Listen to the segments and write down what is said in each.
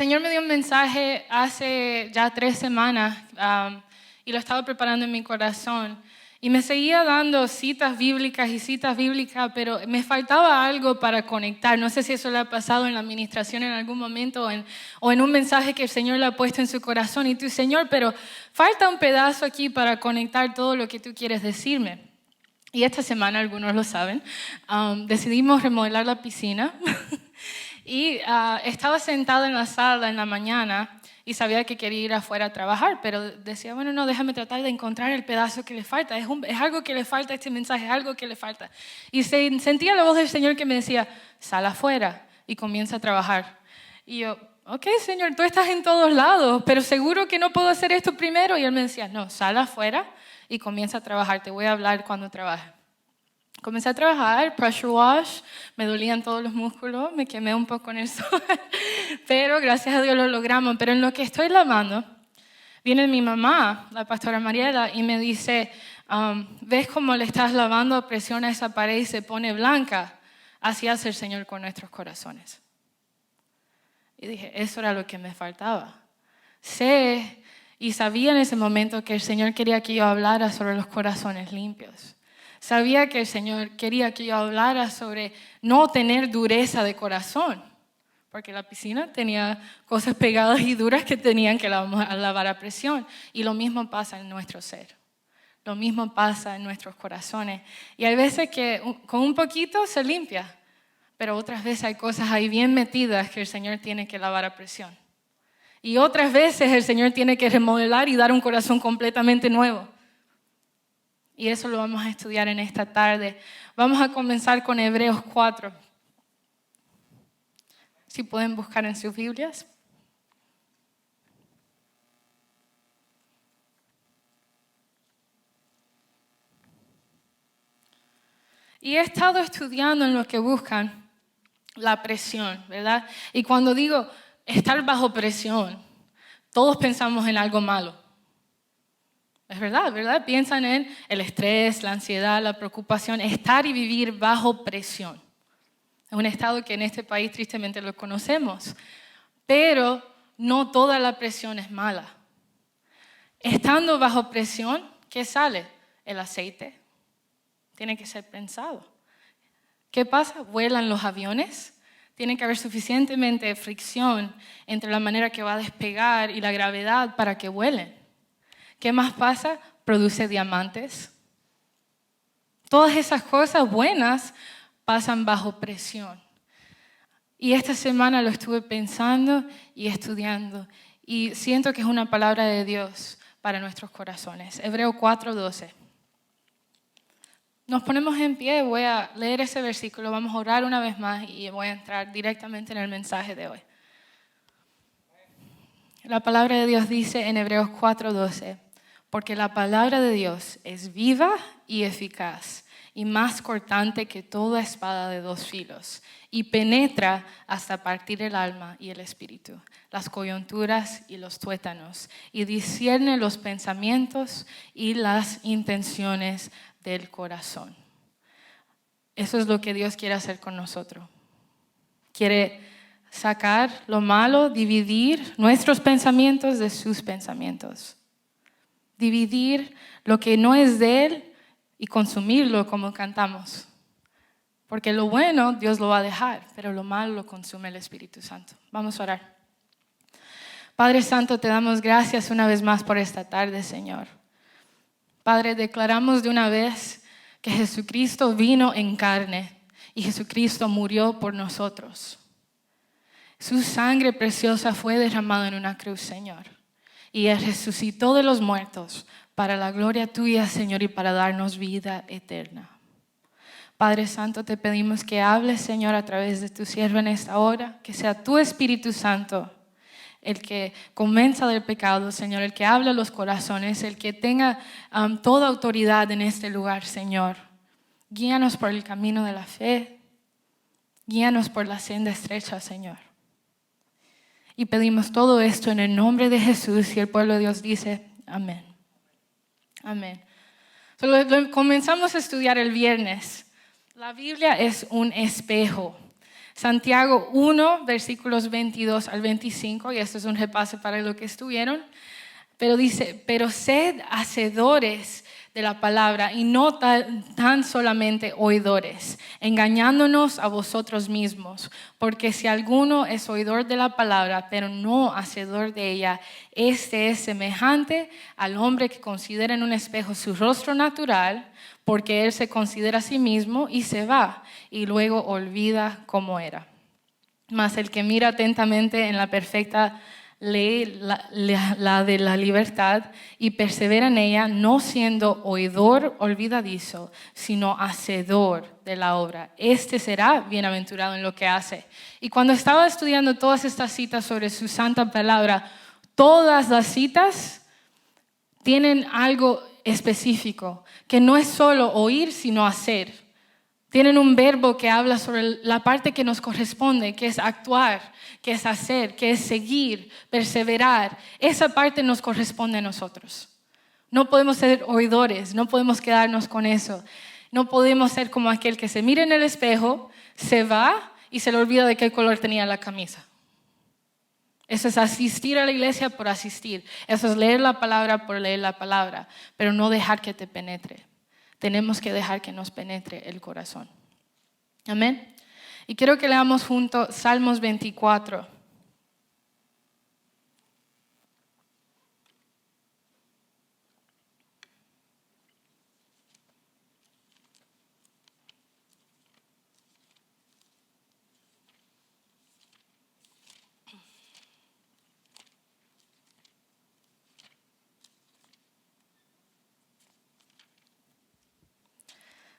Señor me dio un mensaje hace ya 3 semanas y lo estaba preparando en mi corazón. Y me seguía dando citas bíblicas, pero me faltaba algo para conectar. No sé si eso le ha pasado en la administración en algún momento o en un mensaje que el Señor le ha puesto en su corazón. Y tú, Señor, pero falta un pedazo aquí para conectar todo lo que tú quieres decirme. Y esta semana, algunos lo saben, decidimos remodelar la piscina. Y estaba sentada en la sala en la mañana y sabía que quería ir afuera a trabajar, pero decía, bueno, no, déjame tratar de encontrar el pedazo que le falta. Es algo que le falta a este mensaje, es algo que le falta. Y sentía la voz del Señor que me decía, sal afuera y comienza a trabajar. Y yo, ok, Señor, tú estás en todos lados, pero seguro que no puedo hacer esto primero. Y Él me decía, no, sal afuera y comienza a trabajar, te voy a hablar cuando trabajes. Comencé a trabajar, pressure wash, me dolían todos los músculos, me quemé un poco en el sol, pero gracias a Dios lo logramos. Pero en lo que estoy lavando, viene mi mamá, la pastora Mariela, y me dice, ¿ves cómo le estás lavando a presión a esa pared y se pone blanca? Así hace el Señor con nuestros corazones. Y dije, eso era lo que me faltaba. Sé y sabía en ese momento que el Señor quería que yo hablara sobre los corazones limpios. Sabía que el Señor quería que yo hablara sobre no tener dureza de corazón, porque la piscina tenía cosas pegadas y duras que tenían que lavar a presión. Y lo mismo pasa en nuestro ser, lo mismo pasa en nuestros corazones. Y hay veces que con un poquito se limpia, pero otras veces hay cosas ahí bien metidas que el Señor tiene que lavar a presión. Y otras veces el Señor tiene que remodelar y dar un corazón completamente nuevo. Y eso lo vamos a estudiar en esta tarde. Vamos a comenzar con Hebreos 4. Si pueden buscar en sus Biblias. Y he estado estudiando en lo que buscan la presión, ¿verdad? Y cuando digo estar bajo presión, todos pensamos en algo malo. Es verdad, ¿verdad? Piensan en el estrés, la ansiedad, la preocupación, estar y vivir bajo presión. Es un estado que en este país tristemente lo conocemos, pero no toda la presión es mala. Estando bajo presión, ¿qué sale? El aceite. Tiene que ser pensado. ¿Qué pasa? ¿Vuelan los aviones? Tiene que haber suficientemente fricción entre la manera que va a despegar y la gravedad para que vuelen. ¿Qué más pasa? Produce diamantes. Todas esas cosas buenas pasan bajo presión. Y esta semana lo estuve pensando y estudiando. Y siento que es una palabra de Dios para nuestros corazones. Hebreos 4:12. Nos ponemos en pie, voy a leer ese versículo, vamos a orar una vez más y voy a entrar directamente en el mensaje de hoy. La palabra de Dios dice en Hebreos 4:12, porque la palabra de Dios es viva y eficaz y más cortante que toda espada de 2 filos y penetra hasta partir el alma y el espíritu, las coyunturas y los tuétanos y discierne los pensamientos y las intenciones del corazón. Eso es lo que Dios quiere hacer con nosotros. Quiere sacar lo malo, dividir nuestros pensamientos de sus pensamientos. Dividir lo que no es de Él y consumirlo como cantamos. Porque lo bueno Dios lo va a dejar, pero lo malo lo consume el Espíritu Santo. Vamos a orar. Padre Santo, te damos gracias una vez más por esta tarde, Señor. Padre, declaramos de una vez que Jesucristo vino en carne y Jesucristo murió por nosotros. Su sangre preciosa fue derramada en una cruz, Señor. Y Él resucitó de los muertos para la gloria tuya, Señor, y para darnos vida eterna. Padre Santo, te pedimos que hables, Señor, a través de tu sierva en esta hora, que sea tu Espíritu Santo el que convenza del pecado, Señor, el que habla a los corazones, el que tenga toda autoridad en este lugar, Señor. Guíanos por el camino de la fe, guíanos por la senda estrecha, Señor. Y pedimos todo esto en el nombre de Jesús y el pueblo de Dios dice, amén. Amén. Comenzamos a estudiar el viernes. La Biblia es un espejo. Santiago 1, versículos 22 al 25, y esto es un repaso para lo que estuvieron, pero dice, pero sed hacedores de la palabra y no tan solamente oidores, engañándonos a vosotros mismos, porque si alguno es oidor de la palabra, pero no hacedor de ella, este es semejante al hombre que considera en un espejo su rostro natural, porque él se considera a sí mismo y se va, y luego olvida cómo era. Mas el que mira atentamente en la perfecta ley, la de la libertad, y persevera en ella, no siendo oidor olvidadizo, sino hacedor de la obra. Este será bienaventurado en lo que hace. Y cuando estaba estudiando todas estas citas sobre su santa palabra, todas las citas tienen algo específico, que no es solo oír, sino hacer. Tienen un verbo que habla sobre la parte que nos corresponde, que es actuar, que es hacer, que es seguir, perseverar. Esa parte nos corresponde a nosotros. No podemos ser oidores, no podemos quedarnos con eso. No podemos ser como aquel que se mira en el espejo, se va y se le olvida de qué color tenía la camisa. Eso es asistir a la iglesia por asistir. Eso es leer la palabra por leer la palabra, pero no dejar que te penetre. Tenemos que dejar que nos penetre el corazón. Amén. Y quiero que leamos juntos Salmos 24.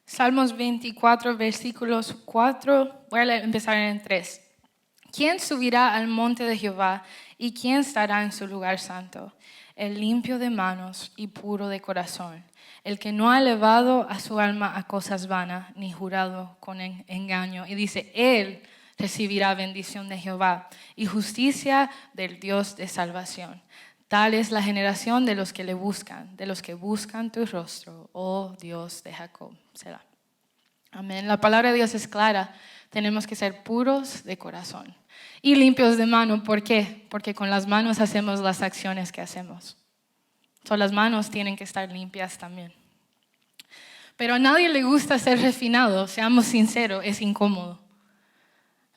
Salmos 24, versículos 4, voy a empezar en 3. ¿Quién subirá al monte de Jehová y quién estará en su lugar santo? El limpio de manos y puro de corazón, el que no ha elevado a su alma a cosas vanas, ni jurado con engaño. Y dice, él recibirá bendición de Jehová y justicia del Dios de salvación. Tal es la generación de los que le buscan, de los que buscan tu rostro, oh Dios de Jacob. Selah. Amén. La palabra de Dios es clara. Tenemos que ser puros de corazón y limpios de mano. ¿Por qué? Porque con las manos hacemos las acciones que hacemos. Las manos tienen que estar limpias también. Pero a nadie le gusta ser refinado, seamos sinceros, es incómodo.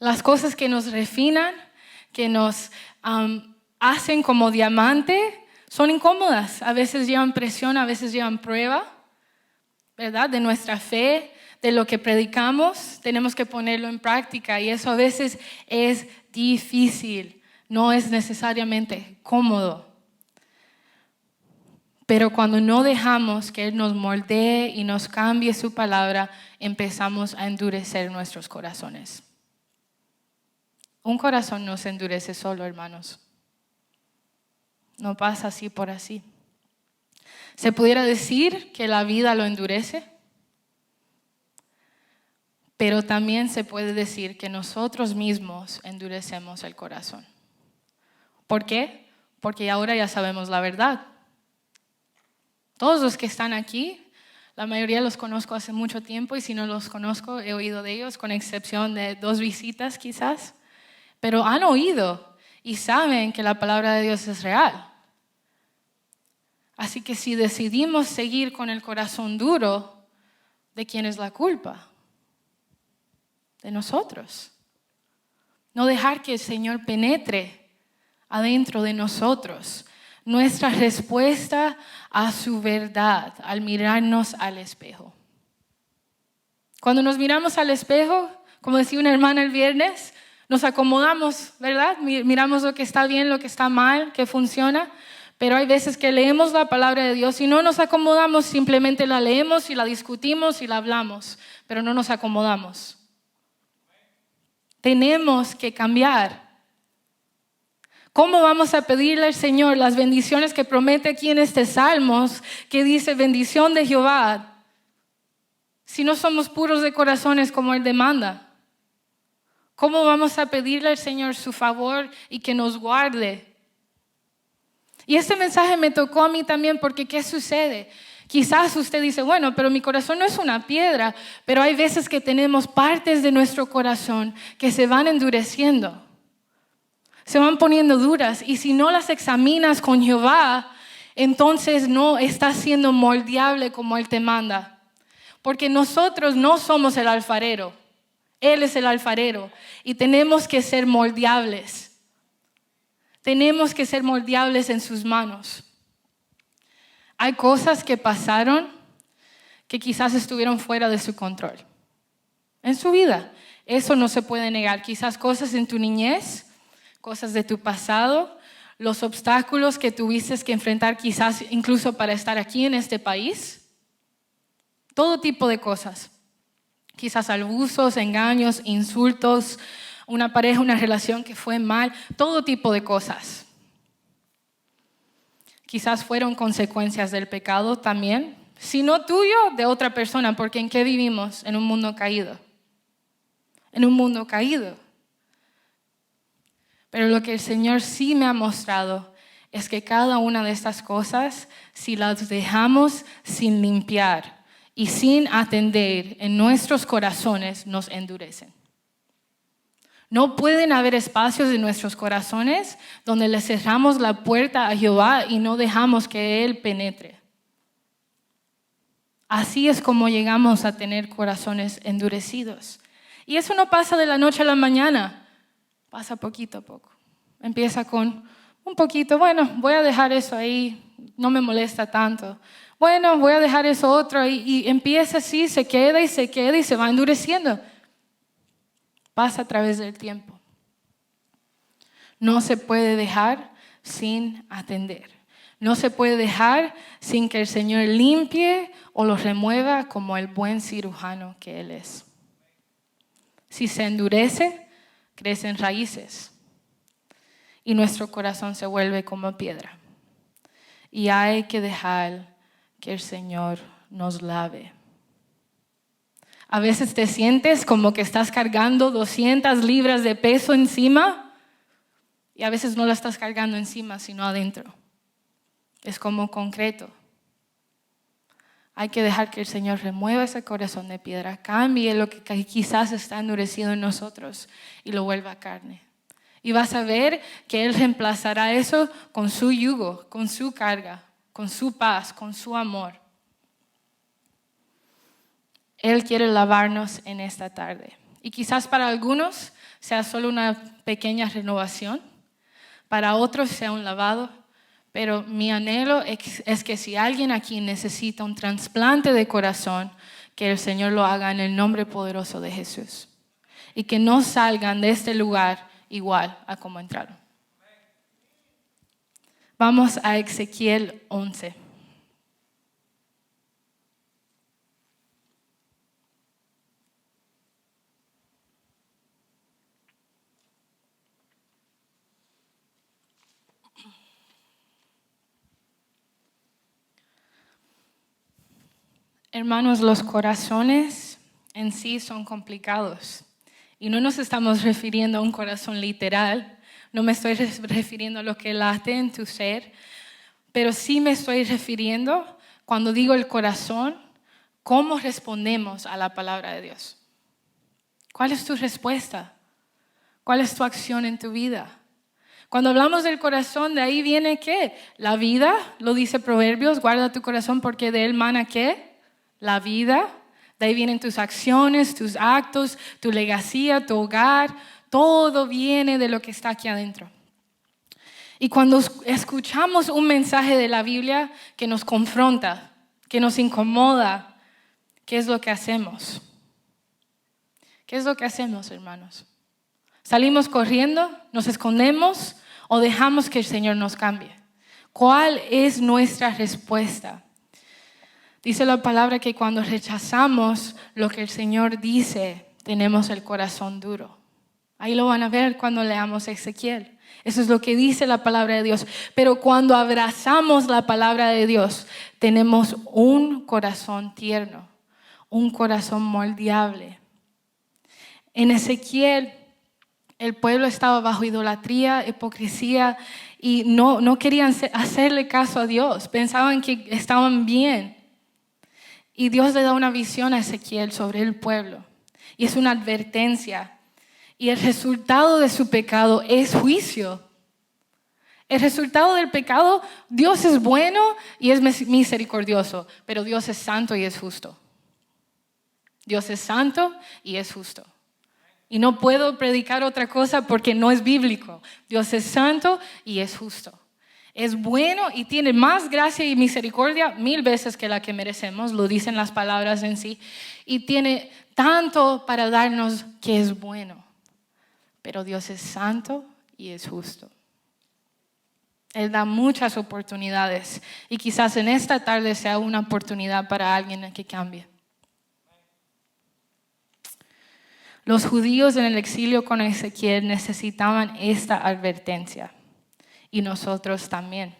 Las cosas que nos refinan, que nos hacen como diamante, son incómodas. A veces llevan presión, a veces llevan prueba, ¿verdad? De nuestra fe, de lo que predicamos, tenemos que ponerlo en práctica y eso a veces es difícil, no es necesariamente cómodo. Pero cuando no dejamos que Él nos moldee y nos cambie su palabra, empezamos a endurecer nuestros corazones. Un corazón no se endurece solo, hermanos. No pasa así por así. ¿Se pudiera decir que la vida lo endurece? Pero también se puede decir que nosotros mismos endurecemos el corazón. ¿Por qué? Porque ahora ya sabemos la verdad. Todos los que están aquí, la mayoría los conozco hace mucho tiempo y si no los conozco, he oído de ellos, con excepción de 2 visitas quizás. Pero han oído y saben que la palabra de Dios es real. Así que si decidimos seguir con el corazón duro, ¿de quién es la culpa? De nosotros. No dejar que el Señor penetre adentro de nosotros. Nuestra respuesta a su verdad al mirarnos al espejo. Cuando nos miramos al espejo, como decía una hermana el viernes, nos acomodamos, ¿verdad? Miramos lo que está bien, lo que está mal, que funciona. Pero hay veces que leemos la palabra de Dios y no nos acomodamos, simplemente la leemos y la discutimos y la hablamos, pero no nos acomodamos. Tenemos que cambiar. ¿Cómo vamos a pedirle al Señor las bendiciones que promete aquí en este Salmos, que dice bendición de Jehová, si no somos puros de corazones como Él demanda? ¿Cómo vamos a pedirle al Señor su favor y que nos guarde? Y este mensaje me tocó a mí también porque ¿qué sucede? Quizás usted dice, bueno, pero mi corazón no es una piedra, pero hay veces que tenemos partes de nuestro corazón que se van endureciendo, se van poniendo duras, y si no las examinas con Jehová, entonces no estás siendo moldeable como Él te manda. Porque nosotros no somos el alfarero, Él es el alfarero y tenemos que ser moldeables. Tenemos que ser moldeables en sus manos. Hay cosas que pasaron que quizás estuvieron fuera de su control en su vida. Eso no se puede negar. Quizás cosas en tu niñez, cosas de tu pasado, los obstáculos que tuviste que enfrentar quizás incluso para estar aquí en este país. Todo tipo de cosas. Quizás abusos, engaños, insultos, una pareja, una relación que fue mal, todo tipo de cosas. Quizás fueron consecuencias del pecado también, si no tuyo, de otra persona, porque ¿en qué vivimos? En un mundo caído. En un mundo caído. Pero lo que el Señor sí me ha mostrado es que cada una de estas cosas, si las dejamos sin limpiar y sin atender en nuestros corazones, nos endurecen. No pueden haber espacios en nuestros corazones donde le cerramos la puerta a Jehová y no dejamos que Él penetre. Así es como llegamos a tener corazones endurecidos. Y eso no pasa de la noche a la mañana, pasa poquito a poco. Empieza con un poquito, bueno, voy a dejar eso ahí, no me molesta tanto. Bueno, voy a dejar eso otro y empieza así, se queda y se va endureciendo. Pasa a través del tiempo. No se puede dejar sin atender. No se puede dejar sin que el Señor limpie o lo remueva como el buen cirujano que Él es. Si se endurece, crecen raíces y nuestro corazón se vuelve como piedra. Y hay que dejar que el Señor nos lave. A veces te sientes como que estás cargando 200 libras de peso encima y a veces no la estás cargando encima, sino adentro. Es como concreto. Hay que dejar que el Señor remueva ese corazón de piedra, cambie lo que quizás está endurecido en nosotros y lo vuelva carne. Y vas a ver que Él reemplazará eso con su yugo, con su carga, con su paz, con su amor. Él quiere lavarnos en esta tarde. Y quizás para algunos sea solo una pequeña renovación, para otros sea un lavado, pero mi anhelo es que si alguien aquí necesita un trasplante de corazón, que el Señor lo haga en el nombre poderoso de Jesús. Y que no salgan de este lugar igual a como entraron. Vamos a Ezequiel 11. Hermanos, los corazones en sí son complicados. Y no nos estamos refiriendo a un corazón literal. No me estoy refiriendo a lo que late en tu ser. Pero sí me estoy refiriendo, cuando digo el corazón, cómo respondemos a la palabra de Dios. ¿Cuál es tu respuesta? ¿Cuál es tu acción en tu vida? Cuando hablamos del corazón, de ahí viene ¿qué? La vida, lo dice Proverbios, guarda tu corazón porque de él mana ¿qué? La vida. De ahí vienen tus acciones, tus actos, tu legacía, tu hogar. Todo viene de lo que está aquí adentro. Y cuando escuchamos un mensaje de la Biblia que nos confronta, que nos incomoda, ¿qué es lo que hacemos? ¿Qué es lo que hacemos, hermanos? ¿Salimos corriendo, nos escondemos o dejamos que el Señor nos cambie? ¿Cuál es nuestra respuesta? Dice la palabra que cuando rechazamos lo que el Señor dice, tenemos el corazón duro. Ahí lo van a ver cuando leamos Ezequiel. Eso es lo que dice la palabra de Dios. Pero cuando abrazamos la palabra de Dios, tenemos un corazón tierno, un corazón moldeable. En Ezequiel, el pueblo estaba bajo idolatría, hipocresía y no querían hacerle caso a Dios. Pensaban que estaban bien. Y Dios le da una visión a Ezequiel sobre el pueblo. Y es una advertencia. Y el resultado de su pecado es juicio. El resultado del pecado, Dios es bueno y es misericordioso, pero Dios es santo y es justo. Dios es santo y es justo. Y no puedo predicar otra cosa porque no es bíblico. Dios es santo y es justo. Es bueno y tiene más gracia y misericordia 1000 veces que la que merecemos, lo dicen las palabras en sí. Y tiene tanto para darnos que es bueno. Pero Dios es santo y es justo. Él da muchas oportunidades y quizás en esta tarde sea una oportunidad para alguien que cambie. Los judíos en el exilio con Ezequiel necesitaban esta advertencia y nosotros también.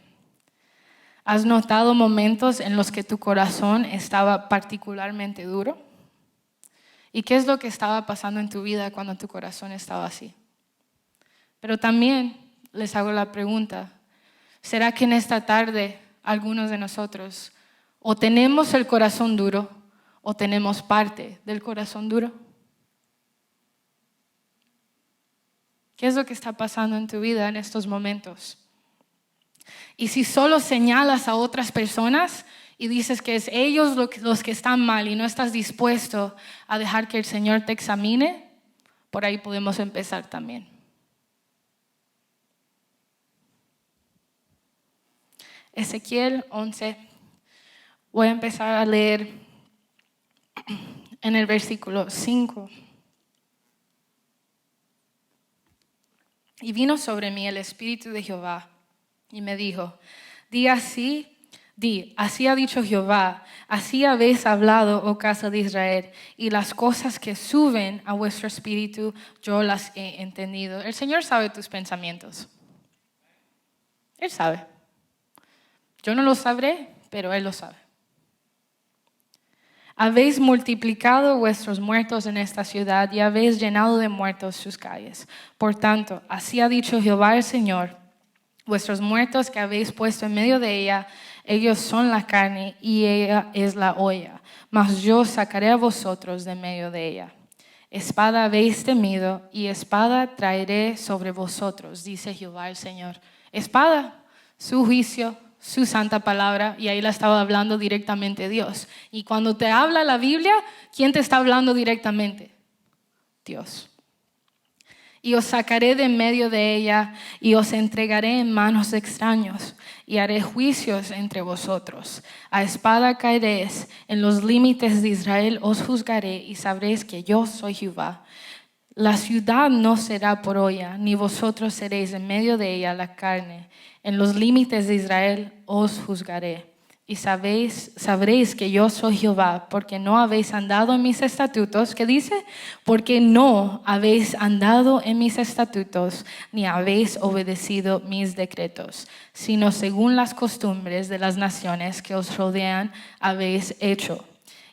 ¿Has notado momentos en los que tu corazón estaba particularmente duro? ¿Y qué es lo que estaba pasando en tu vida cuando tu corazón estaba así? Pero también les hago la pregunta, ¿será que en esta tarde algunos de nosotros o tenemos el corazón duro o tenemos parte del corazón duro? ¿Qué es lo que está pasando en tu vida en estos momentos? Y si solo señalas a otras personas y dices que es ellos los que están mal y no estás dispuesto a dejar que el Señor te examine, por ahí podemos empezar también. Ezequiel 11, voy a empezar a leer en el versículo 5. Y vino sobre mí el Espíritu de Jehová y me dijo, di, así ha dicho Jehová, así habéis hablado, oh casa de Israel, y las cosas que suben a vuestro espíritu yo las he entendido. El Señor sabe tus pensamientos. Él sabe. Yo no lo sabré, pero Él lo sabe. Habéis multiplicado vuestros muertos en esta ciudad y habéis llenado de muertos sus calles. Por tanto, así ha dicho Jehová el Señor, vuestros muertos que habéis puesto en medio de ella, ellos son la carne y ella es la olla, mas yo sacaré a vosotros de medio de ella. Espada habéis temido y espada traeré sobre vosotros, dice Jehová el Señor. Espada, su juicio, su santa palabra, y ahí la estaba hablando directamente Dios. Y cuando te habla la Biblia, ¿quién te está hablando directamente? Dios. Y os sacaré de medio de ella y os entregaré en manos de extraños y haré juicios entre vosotros. A espada caeréis, en los límites de Israel os juzgaré y sabréis que yo soy Jehová. La ciudad no será por olla, ni vosotros seréis en medio de ella la carne. En los límites de Israel os juzgaré. Y sabréis que yo soy Jehová, porque no habéis andado en mis estatutos. ¿Qué dice? Porque no habéis andado en mis estatutos, ni habéis obedecido mis decretos, sino según las costumbres de las naciones que os rodean habéis hecho.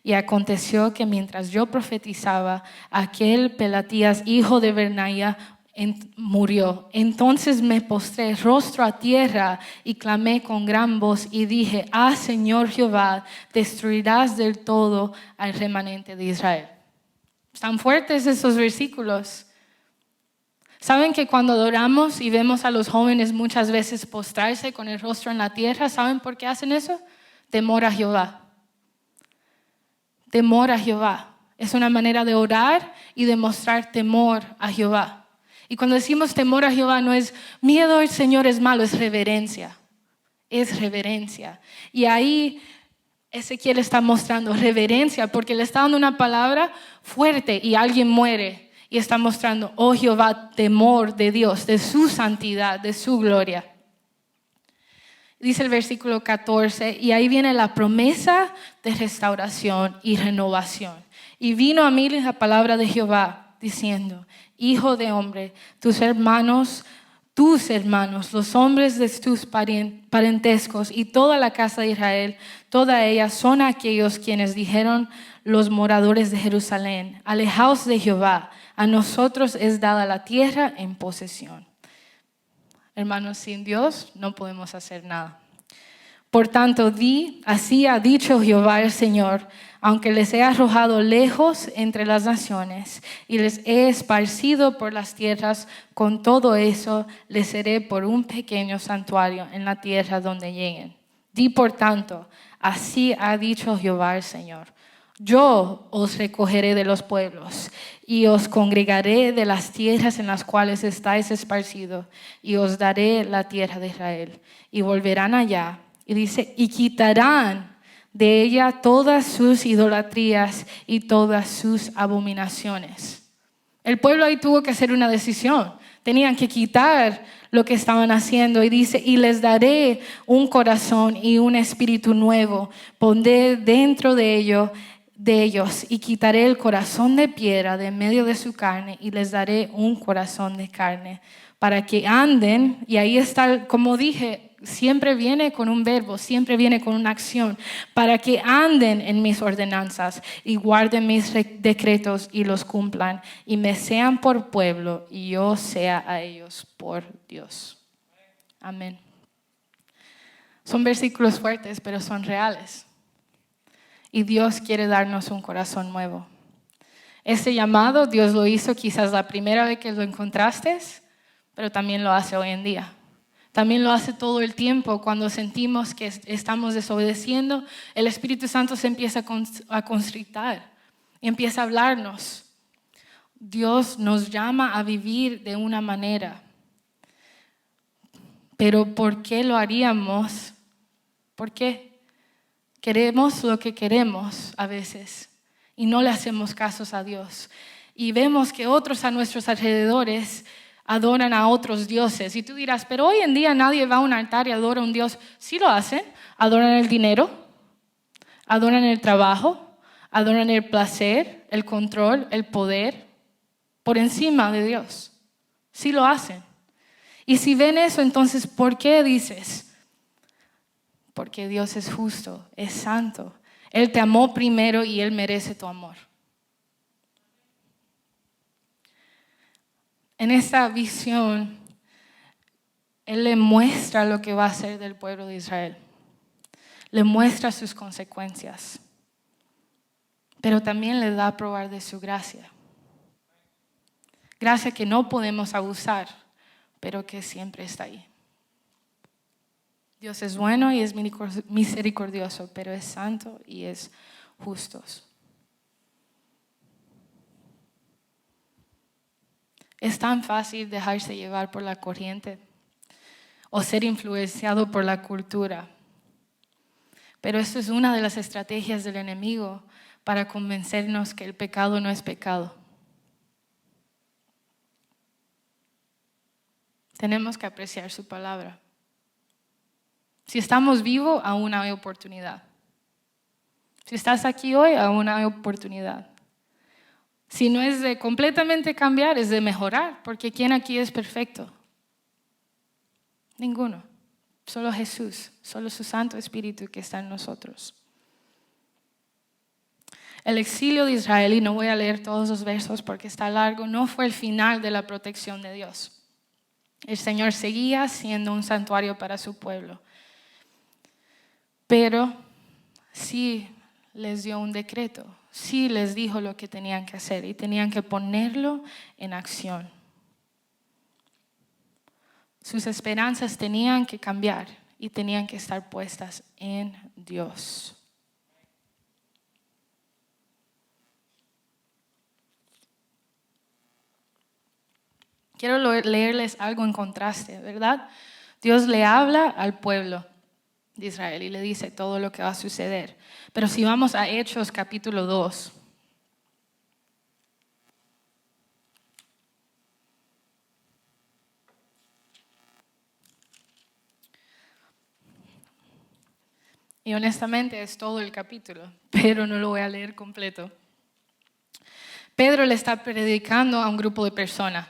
Y aconteció que mientras yo profetizaba, aquel Pelatías, hijo de Benaya, murió. Entonces me postré rostro a tierra y clamé con gran voz y dije, Señor Jehová, destruirás del todo al remanente de Israel. Están fuertes esos versículos. ¿Saben que cuando adoramos y vemos a los jóvenes muchas veces postrarse con el rostro en la tierra, ¿saben por qué hacen eso? Temor a Jehová. Temor a Jehová. Es una manera de orar y de mostrar temor a Jehová. Y cuando decimos temor a Jehová no es miedo al Señor es malo, es reverencia. Es reverencia. Y ahí Ezequiel está mostrando reverencia porque le está dando una palabra fuerte y alguien muere. Y está mostrando, oh Jehová, temor de Dios, de su santidad, de su gloria. Dice el versículo 14, y ahí viene la promesa de restauración y renovación. Y vino a mí la palabra de Jehová diciendo, Hijo de hombre, tus hermanos, los hombres de tus parentescos y toda la casa de Israel, toda ella son aquellos quienes dijeron los moradores de Jerusalén, alejaos de Jehová, a nosotros es dada la tierra en posesión. Hermanos, sin Dios no podemos hacer nada. Por tanto, así ha dicho Jehová el Señor, aunque les he arrojado lejos entre las naciones y les he esparcido por las tierras, con todo eso les seré por un pequeño santuario en la tierra donde lleguen. Di por tanto, así ha dicho Jehová el Señor. Yo os recogeré de los pueblos y os congregaré de las tierras en las cuales estáis esparcidos y os daré la tierra de Israel. Y volverán allá. Y dice, y quitarán de ella todas sus idolatrías y todas sus abominaciones. El pueblo ahí tuvo que hacer una decisión. Tenían que quitar lo que estaban haciendo. Y dice, y les daré un corazón y un espíritu nuevo. Pondré dentro de ellos y quitaré el corazón de piedra de en medio de su carne y les daré un corazón de carne para que anden. Y ahí está, como dije, siempre viene con un verbo, siempre viene con una acción, para que anden en mis ordenanzas y guarden mis decretos y los cumplan y me sean por pueblo y yo sea a ellos por Dios. Amén. Son versículos fuertes, pero son reales. Y Dios quiere darnos un corazón nuevo. Ese llamado Dios lo hizo quizás la primera vez que lo encontraste, pero también lo hace hoy en día. También lo hace todo el tiempo cuando sentimos que estamos desobedeciendo. El Espíritu Santo se empieza a constrictar y empieza a hablarnos. Dios nos llama a vivir de una manera. Pero ¿por qué lo haríamos? ¿Por qué? Queremos lo que queremos a veces y no le hacemos casos a Dios. Y vemos que otros a nuestros alrededores adoran a otros dioses. Y tú dirás, pero hoy en día nadie va a un altar y adora a un Dios. Sí lo hacen. Adoran el dinero, adoran el trabajo, adoran el placer, el control, el poder, por encima de Dios. Sí lo hacen. Y si ven eso, entonces, ¿por qué dices? Porque Dios es justo, es santo. Él te amó primero y Él merece tu amor. En esta visión, Él le muestra lo que va a hacer del pueblo de Israel. Le muestra sus consecuencias. Pero también le da a probar de su gracia. Gracia que no podemos abusar, pero que siempre está ahí. Dios es bueno y es misericordioso, pero es santo y es justo. Es tan fácil dejarse llevar por la corriente o ser influenciado por la cultura. Pero esto es una de las estrategias del enemigo para convencernos que el pecado no es pecado. Tenemos que apreciar su palabra. Si estamos vivos, aún hay oportunidad. Si estás aquí hoy, aún hay oportunidad. Si no es de completamente cambiar, es de mejorar, porque ¿quién aquí es perfecto? Ninguno. Solo Jesús, solo su Santo Espíritu que está en nosotros. El exilio de Israel, y no voy a leer todos los versos porque está largo, no fue el final de la protección de Dios. El Señor seguía siendo un santuario para su pueblo. Pero sí les dio un decreto, sí les dijo lo que tenían que hacer y tenían que ponerlo en acción. Sus esperanzas tenían que cambiar y tenían que estar puestas en Dios. Quiero leerles algo en contraste, ¿verdad? Dios le habla al pueblo de Israel y le dice todo lo que va a suceder. Pero si vamos a Hechos capítulo 2. Y honestamente es todo el capítulo, pero no lo voy a leer completo. Pedro le está predicando a un grupo de personas.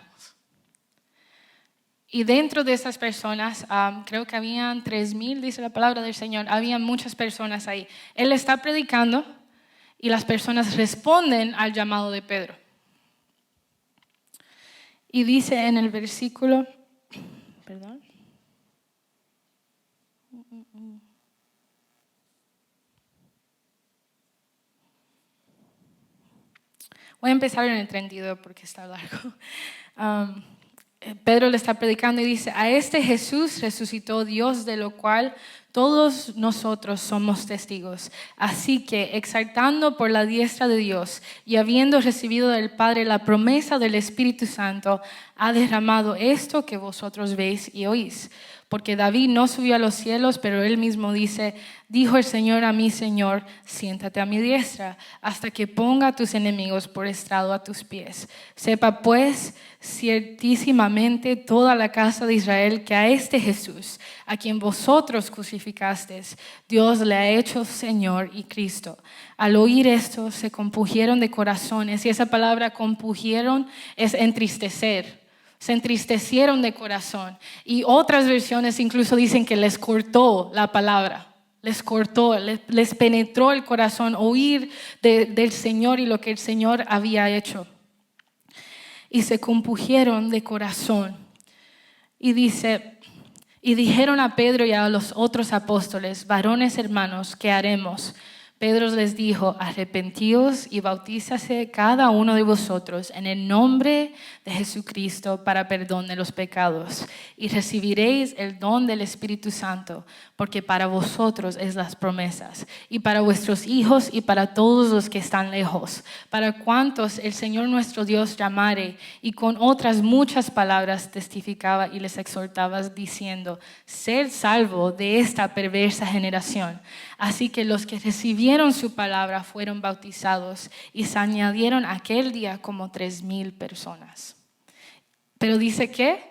Y dentro de esas personas, creo que habían 3,000, dice la palabra del Señor, habían muchas personas ahí. Él está predicando y las personas responden al llamado de Pedro. Y dice en el versículo, Voy a empezar en el 32 porque está largo. Pedro le está predicando y dice, a este Jesús resucitó Dios, de lo cual todos nosotros somos testigos. Así que, exaltando por la diestra de Dios y habiendo recibido del Padre la promesa del Espíritu Santo, ha derramado esto que vosotros veis y oís. Porque David no subió a los cielos, pero él mismo dice, dijo el Señor a mi Señor, siéntate a mi diestra, hasta que ponga a tus enemigos por estrado a tus pies. Sepa pues ciertísimamente toda la casa de Israel que a este Jesús, a quien vosotros crucificasteis, Dios le ha hecho Señor y Cristo. Al oír esto se compungieron de corazones, y esa palabra compungieron es entristecer. Se entristecieron de corazón. Y otras versiones incluso dicen que les cortó la palabra. Les cortó, les penetró el corazón oír del Señor y lo que el Señor había hecho. Y se compungieron de corazón. Y dice, y dijeron a Pedro y a los otros apóstoles, varones hermanos, ¿qué haremos? Pedro les dijo, arrepentíos y bautízase cada uno de vosotros en el nombre de Jesucristo para perdón de los pecados y recibiréis el don del Espíritu Santo, porque para vosotros es las promesas y para vuestros hijos y para todos los que están lejos, para cuantos el Señor nuestro Dios llamare. Y con otras muchas palabras testificaba y les exhortaba diciendo, sed salvo de esta perversa generación. Así que los que recibieron su palabra fueron bautizados y se añadieron aquel día como 3,000 personas. Pero dice que,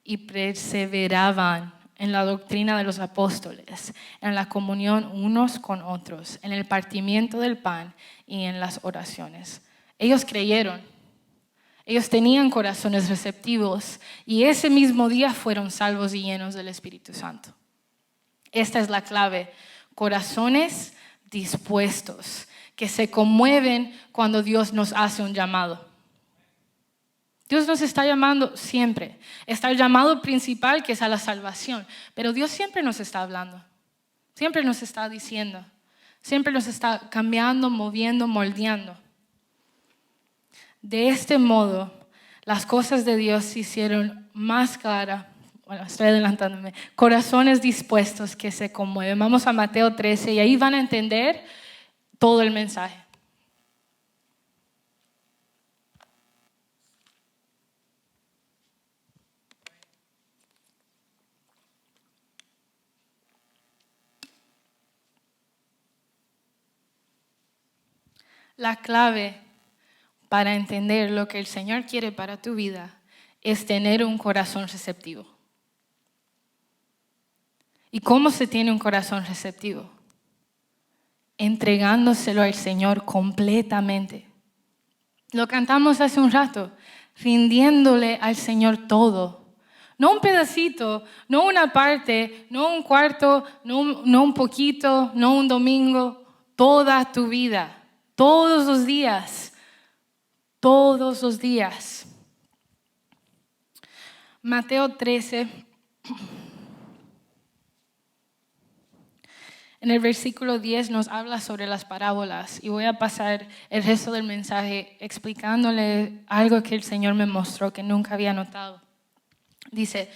y perseveraban en la doctrina de los apóstoles, en la comunión unos con otros, en el partimiento del pan y en las oraciones. Ellos creyeron, ellos tenían corazones receptivos y ese mismo día fueron salvos y llenos del Espíritu Santo. Esta es la clave. Corazones dispuestos, que se conmueven cuando Dios nos hace un llamado. Dios nos está llamando siempre. Está el llamado principal, que es a la salvación, pero Dios siempre nos está hablando, siempre nos está diciendo, siempre nos está cambiando, moviendo, moldeando. De este modo, las cosas de Dios se hicieron más claras. Bueno, estoy adelantándome. Corazones dispuestos que se conmueven. Vamos a Mateo 13 y ahí van a entender todo el mensaje. La clave para entender lo que el Señor quiere para tu vida es tener un corazón receptivo. ¿Y cómo se tiene un corazón receptivo? Entregándoselo al Señor completamente. Lo cantamos hace un rato, rindiéndole al Señor todo. No un pedacito, no una parte, no un cuarto, no un poquito, no un domingo, toda tu vida, todos los días, todos los días. Mateo 13. En el versículo 10 nos habla sobre las parábolas y voy a pasar el resto del mensaje explicándole algo que el Señor me mostró que nunca había notado. Dice,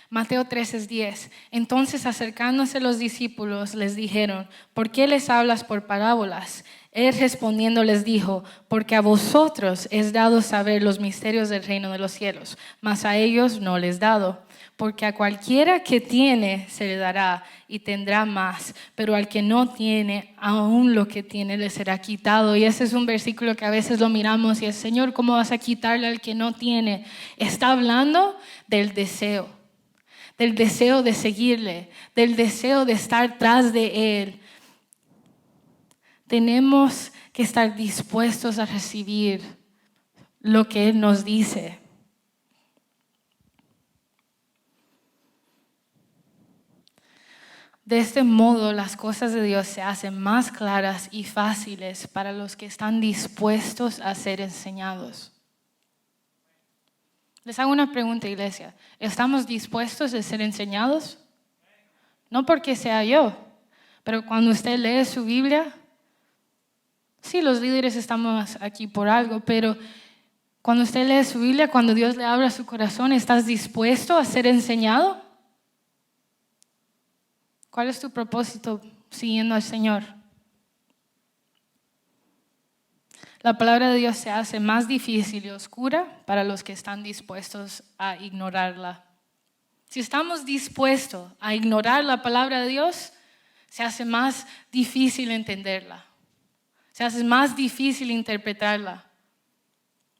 Mateo 13:10, entonces acercándose los discípulos les dijeron, ¿por qué les hablas por parábolas? Él respondiendo les dijo, porque a vosotros es dado saber los misterios del reino de los cielos, mas a ellos no les dado. Porque a cualquiera que tiene se le dará y tendrá más, pero al que no tiene, aún lo que tiene le será quitado. Y ese es un versículo que a veces lo miramos y es, Señor, ¿cómo vas a quitarle al que no tiene? Está hablando del deseo de seguirle, del deseo de estar tras de Él. Tenemos que estar dispuestos a recibir lo que Él nos dice. De este modo, las cosas de Dios se hacen más claras y fáciles para los que están dispuestos a ser enseñados. Les hago una pregunta, iglesia. ¿Estamos dispuestos a ser enseñados? No porque sea yo, pero cuando usted lee su Biblia, Sí, los líderes estamos aquí por algo, pero cuando usted lee su Biblia, cuando Dios le abra su corazón, ¿estás dispuesto a ser enseñado? ¿Cuál es tu propósito siguiendo al Señor? La palabra de Dios se hace más difícil y oscura para los que están dispuestos a ignorarla. Si estamos dispuestos a ignorar la palabra de Dios, se hace más difícil entenderla. Se hace más difícil interpretarla.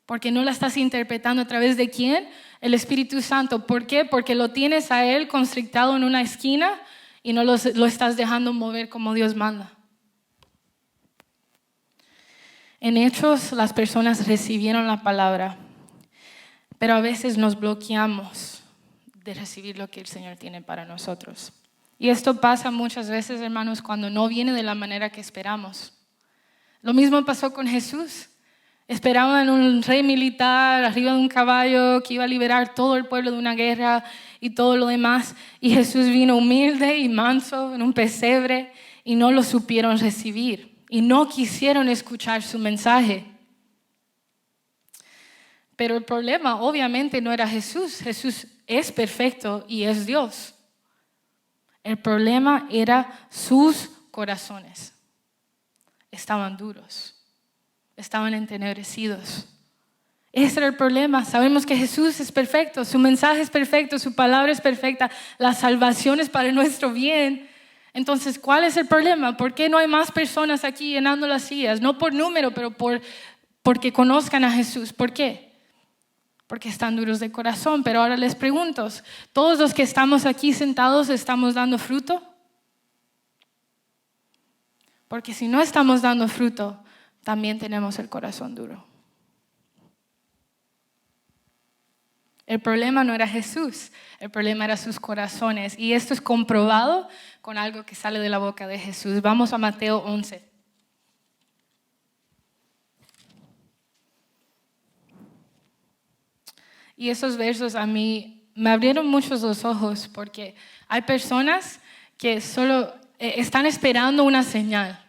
Porque no la estás interpretando a través de ¿quién? El Espíritu Santo. ¿Por qué? Porque lo tienes a Él constrictado en una esquina y no lo estás dejando mover como Dios manda. En Hechos las personas recibieron la palabra, pero a veces nos bloqueamos de recibir lo que el Señor tiene para nosotros. Y esto pasa muchas veces, hermanos, cuando no viene de la manera que esperamos. Lo mismo pasó con Jesús. Esperaban un rey militar arriba de un caballo que iba a liberar todo el pueblo de una guerra y todo lo demás. Y Jesús vino humilde y manso en un pesebre y no lo supieron recibir. Y no quisieron escuchar su mensaje. Pero el problema obviamente no era Jesús. Jesús es perfecto y es Dios. El problema era sus corazones. Estaban duros. Estaban entenebrecidos. Ese era el problema. Sabemos que Jesús es perfecto. Su mensaje es perfecto. Su palabra es perfecta. La salvación es para nuestro bien. Entonces, ¿cuál es el problema? ¿Por qué no hay más personas aquí llenando las sillas? No por número, pero porque conozcan a Jesús. ¿Por qué? Porque están duros de corazón. Pero ahora les pregunto, ¿todos los que estamos aquí sentados estamos dando fruto? Porque si no estamos dando fruto, también tenemos el corazón duro. El problema no era Jesús, el problema era sus corazones. Y esto es comprobado con algo que sale de la boca de Jesús. Vamos a Mateo 11. Y esos versos a mí me abrieron muchos los ojos porque hay personas que solo están esperando una señal,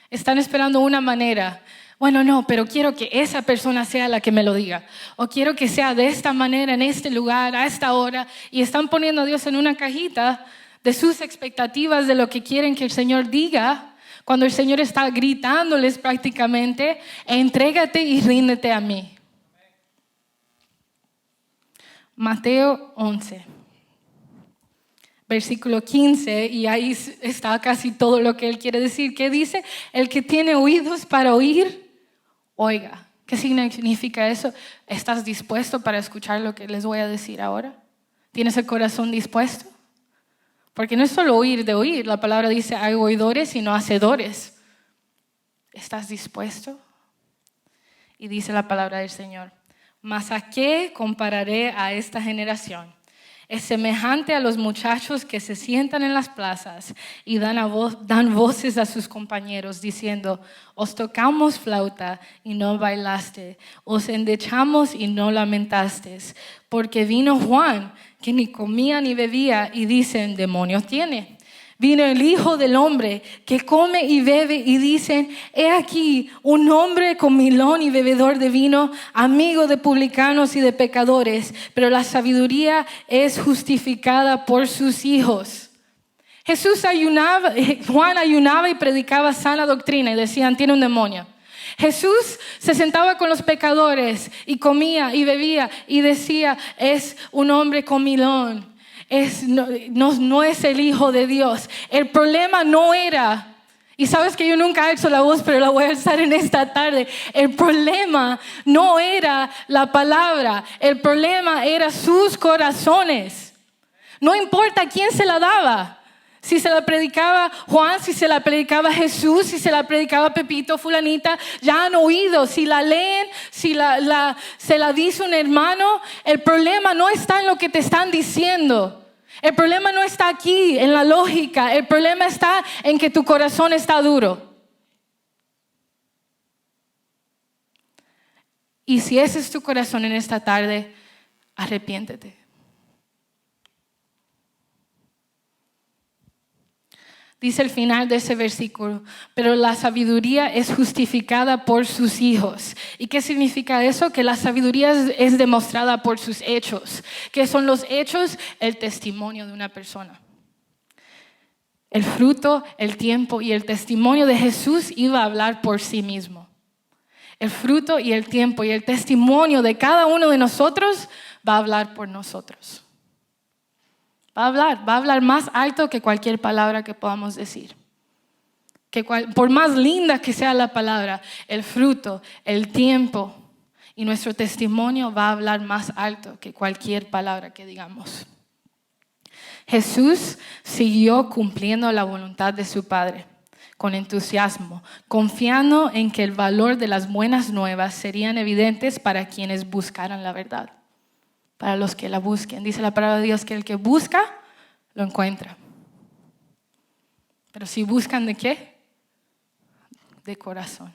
están esperando una manera. Bueno, no, pero quiero que esa persona sea la que me lo diga. O quiero que sea de esta manera, en este lugar, a esta hora. Y están poniendo a Dios en una cajita de sus expectativas de lo que quieren que el Señor diga. Cuando el Señor está gritándoles prácticamente, entrégate y ríndete a mí. Mateo 11, versículo 15, y ahí está casi todo lo que Él quiere decir. ¿Qué dice? El que tiene oídos para oír, oiga. ¿Qué significa eso? ¿Estás dispuesto para escuchar lo que les voy a decir ahora? ¿Tienes el corazón dispuesto? Porque no es solo oír de oír. La palabra dice hay oidores y no hacedores. ¿Estás dispuesto? Y dice la palabra del Señor: ¿mas a qué compararé a esta generación? Es semejante a los muchachos que se sientan en las plazas y dan voces a sus compañeros diciendo: os tocamos flauta y no bailaste, os endechamos y no lamentasteis, porque vino Juan que ni comía ni bebía y dicen: demonios tiene. Vino el Hijo del Hombre que come y bebe y dicen: he aquí un hombre comilón y bebedor de vino, amigo de publicanos y de pecadores, pero la sabiduría es justificada por sus hijos. Juan ayunaba y predicaba sana doctrina y decían: tiene un demonio. Jesús se sentaba con los pecadores y comía y bebía y decía: es un hombre comilón. No es el Hijo de Dios. El problema no era, y sabes que yo nunca alzo la voz, pero la voy a alzar en esta tarde. El problema no era la palabra, el problema era sus corazones. No importa quién se la daba. Si se la predicaba Juan, si se la predicaba Jesús, si se la predicaba Pepito, fulanita, ya han oído. Si la leen, si se la dice un hermano, el problema no está en lo que te están diciendo. El problema no está aquí en la lógica. El problema está en que tu corazón está duro. Y si ese es tu corazón en esta tarde, arrepiéntete. Dice el final de ese versículo, pero la sabiduría es justificada por sus hijos. ¿Y qué significa eso? Que la sabiduría es demostrada por sus hechos. ¿Qué son los hechos? El testimonio de una persona. El fruto, el tiempo y el testimonio de Jesús iba a hablar por sí mismo. El fruto y el tiempo y el testimonio de cada uno de nosotros va a hablar por nosotros. Va a hablar más alto que cualquier palabra que podamos decir. Por más linda que sea la palabra, el fruto, el tiempo y nuestro testimonio va a hablar más alto que cualquier palabra que digamos. Jesús siguió cumpliendo la voluntad de su Padre con entusiasmo, confiando en que el valor de las buenas nuevas serían evidentes para quienes buscaran la verdad. Para los que la busquen. Dice la palabra de Dios que el que busca, lo encuentra. Pero si buscan ¿de qué? De corazón.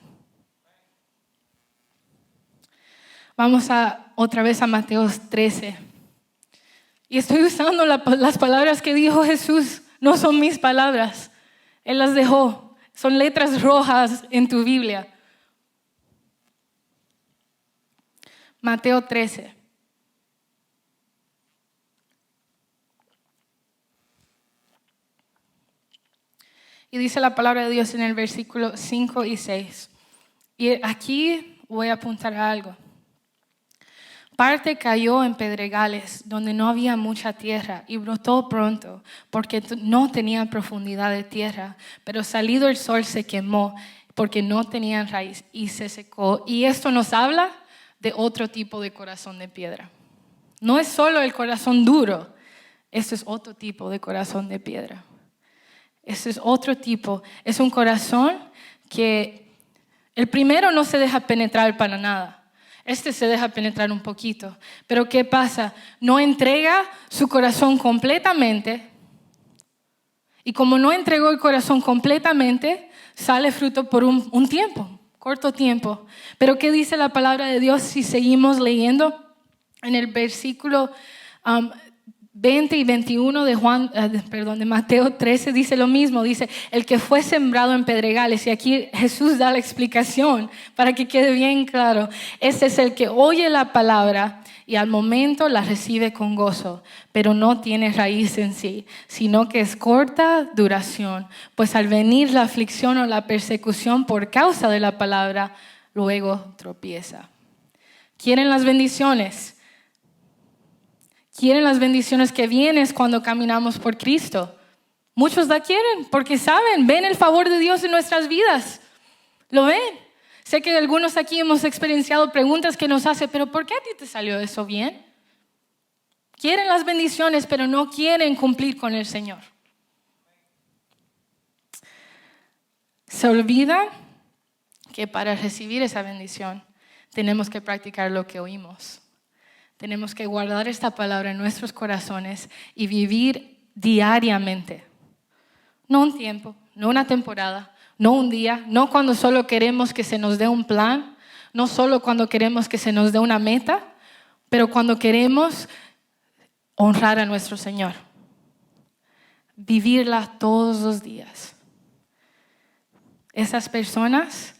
Vamos otra vez a Mateo 13. Y estoy usando las palabras que dijo Jesús. No son mis palabras. Él las dejó. Son letras rojas en tu Biblia. Mateo 13. Y dice la palabra de Dios en el versículo 5 y 6. Y aquí voy a apuntar a algo. Parte cayó en pedregales donde no había mucha tierra y brotó pronto porque no tenía profundidad de tierra. Pero salido el sol se quemó porque no tenía raíz y se secó. Y esto nos habla de otro tipo de corazón de piedra. No es solo el corazón duro, esto es otro tipo de corazón de piedra. Ese es otro tipo. Es un corazón que el primero no se deja penetrar para nada. Este se deja penetrar un poquito. Pero ¿qué pasa? No entrega su corazón completamente. Y como no entregó el corazón completamente, sale fruto por un tiempo, corto tiempo. Pero ¿qué dice la palabra de Dios si seguimos leyendo? En el versículo 20 y 21 de Mateo 13 dice lo mismo, dice el que fue sembrado en pedregales, y aquí Jesús da la explicación para que quede bien claro. Este es el que oye la palabra y al momento la recibe con gozo, pero no tiene raíz en sí, sino que es corta duración, pues al venir la aflicción o la persecución por causa de la palabra, luego tropieza. ¿Quieren las bendiciones? Quieren las bendiciones que vienen cuando caminamos por Cristo. Muchos la quieren porque saben, ven el favor de Dios en nuestras vidas. ¿Lo ven? Sé que algunos aquí hemos experienciado preguntas que nos hacen, pero ¿por qué a ti te salió eso bien? Quieren las bendiciones, pero no quieren cumplir con el Señor. Se olvida que para recibir esa bendición tenemos que practicar lo que oímos. Tenemos que guardar esta palabra en nuestros corazones y vivir diariamente. No un tiempo, no una temporada, no un día, no cuando solo queremos que se nos dé un plan, no solo cuando queremos que se nos dé una meta, pero cuando queremos honrar a nuestro Señor. Vivirla todos los días. Esas personas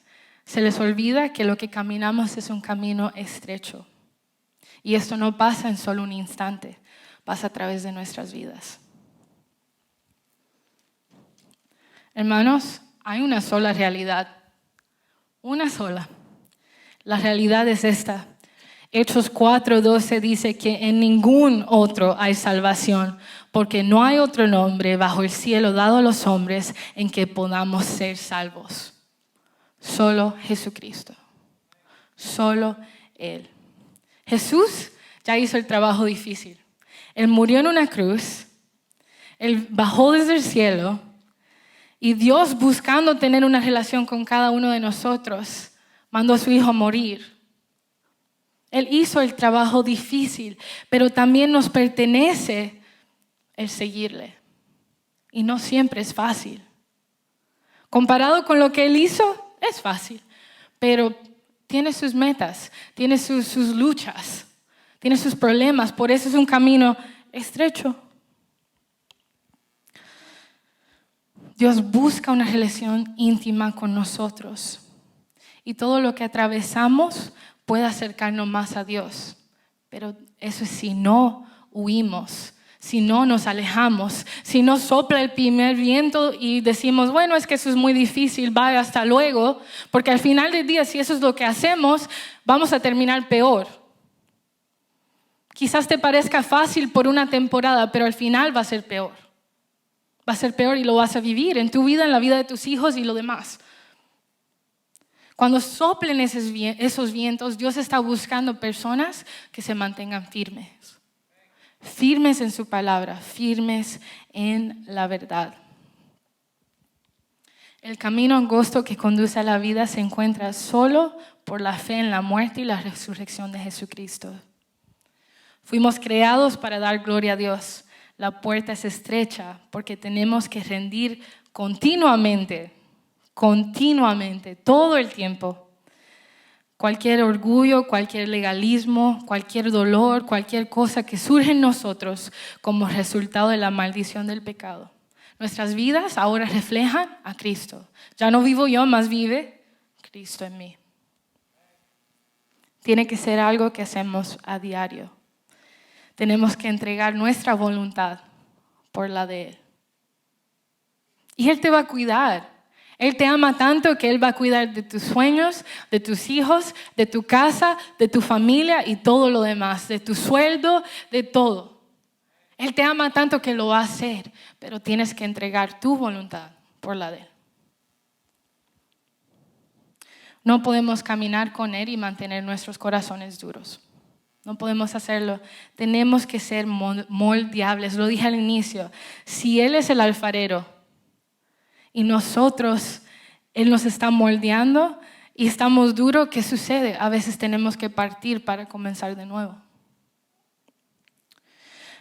se les olvida que lo que caminamos es un camino estrecho. Y esto no pasa en solo un instante, pasa a través de nuestras vidas. Hermanos, hay una sola realidad, una sola. La realidad es esta. Hechos 4:12 dice que en ningún otro hay salvación, porque no hay otro nombre bajo el cielo dado a los hombres en que podamos ser salvos. Solo Jesucristo, solo Él. Jesús ya hizo el trabajo difícil. Él murió en una cruz, Él bajó desde el cielo y Dios, buscando tener una relación con cada uno de nosotros, mandó a su Hijo a morir. Él hizo el trabajo difícil, pero también nos pertenece el seguirle. Y no siempre es fácil. Comparado con lo que Él hizo, es fácil, pero tiene sus metas, tiene sus luchas, tiene sus problemas, por eso es un camino estrecho. Dios busca una relación íntima con nosotros. Y todo lo que atravesamos puede acercarnos más a Dios. Pero eso es si no huimos, si no nos alejamos, si no sopla el primer viento y decimos, bueno, es que eso es muy difícil, vaya, hasta luego. Porque al final del día, si eso es lo que hacemos, vamos a terminar peor. Quizás te parezca fácil por una temporada, pero al final va a ser peor. Va a ser peor y lo vas a vivir en tu vida, en la vida de tus hijos y lo demás. Cuando soplen esos vientos, Dios está buscando personas que se mantengan firmes. Firmes en su palabra, firmes en la verdad. El camino angosto que conduce a la vida se encuentra solo por la fe en la muerte y la resurrección de Jesucristo. Fuimos creados para dar gloria a Dios. La puerta es estrecha porque tenemos que rendir continuamente, todo el tiempo. Cualquier orgullo, cualquier legalismo, cualquier dolor, cualquier cosa que surge en nosotros como resultado de la maldición del pecado. Nuestras vidas ahora reflejan a Cristo. Ya no vivo yo, más vive Cristo en mí. Tiene que ser algo que hacemos a diario. Tenemos que entregar nuestra voluntad por la de Él. Y Él te va a cuidar. Él te ama tanto que Él va a cuidar de tus sueños, de tus hijos, de tu casa, de tu familia y todo lo demás, de tu sueldo, de todo. Él te ama tanto que lo va a hacer, pero tienes que entregar tu voluntad por la de Él. No podemos caminar con Él y mantener nuestros corazones duros. No podemos hacerlo. Tenemos que ser moldeables. Lo dije al inicio. Si Él es el alfarero y nosotros, Él nos está moldeando y estamos duros, ¿qué sucede? A veces tenemos que partir para comenzar de nuevo.